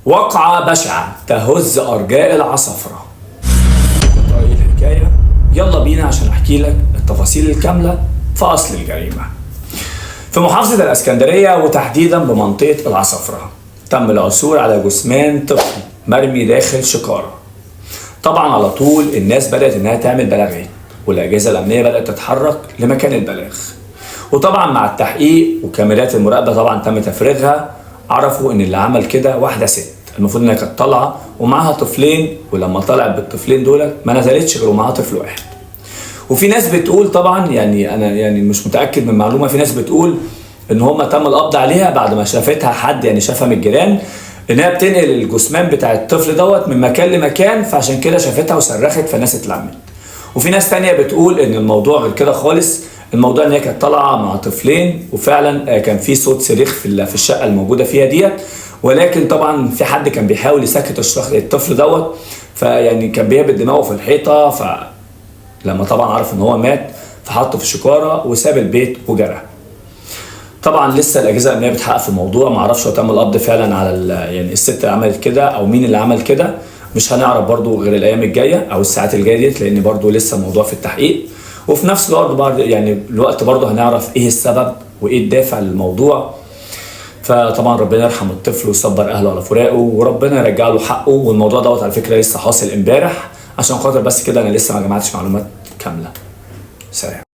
وقعة بشعة تهز أرجاء العصفرة. طيب الحكاية يلا بينا عشان أحكي لك التفاصيل الكاملة في أصل الجريمة. في محافظة الإسكندرية وتحديدا بمنطقة العصفرة تم العثور على جثمان طفل مرمي داخل شكارة. طبعا على طول الناس بدأت إنها تعمل بلاغات والأجهزة الأمنية بدأت تتحرك لمكان البلاغ، وطبعا مع التحقيق وكاميرات المراقبة طبعا تم تفريغها عرفوا إن اللي عمل كده واحدة ست المفروض إنها كانت طالعة ومعاها طفلين، ولما طلعت بالطفلين دول ما نزلتش غير ومعاها طفل واحد. وفي ناس بتقول طبعا يعني انا يعني مش متاكد من معلومه، في ناس بتقول ان هم تم القبض عليها بعد ما شافتها حد يعني شافها من الجيران انها بتنقل الجثمان بتاع الطفل دوت من مكان لمكان، فعشان كده شافتها وصرخت فالناس اتلمت. وفي ناس تانية بتقول ان الموضوع غير كده خالص، الموضوع ان هي كانت طالعه مع طفلين وفعلا كان في صوت صريخ في الشقه الموجوده فيها ديت، ولكن طبعا في حد كان بيحاول يسكت الطفل دوت، فيعني كان بيهبط دماغه في الحيطه، لما طبعا عرف ان هو مات فحطه في شكاره وساب البيت وجرى. طبعا لسه الاجهزه الامنيه بتحقق في الموضوع، ما اعرفش هو تم القبض فعلا على يعني الست اللي عملت كده او مين اللي عمل كده، مش هنعرف برضو غير الايام الجايه او الساعات الجايه ديت، لان برضو لسه الموضوع في التحقيق. وفي نفس الوقت يعني الوقت برضو هنعرف ايه السبب وايه الدافع للموضوع. فطبعا ربنا يرحم الطفل ويصبر اهله على فراقه وربنا يرجع له حقه. والموضوع دوت على فكره لسه حاصل امبارح، عشان خاطر بس كده انا لسه ما جمعتش معلومات كامله. سلام.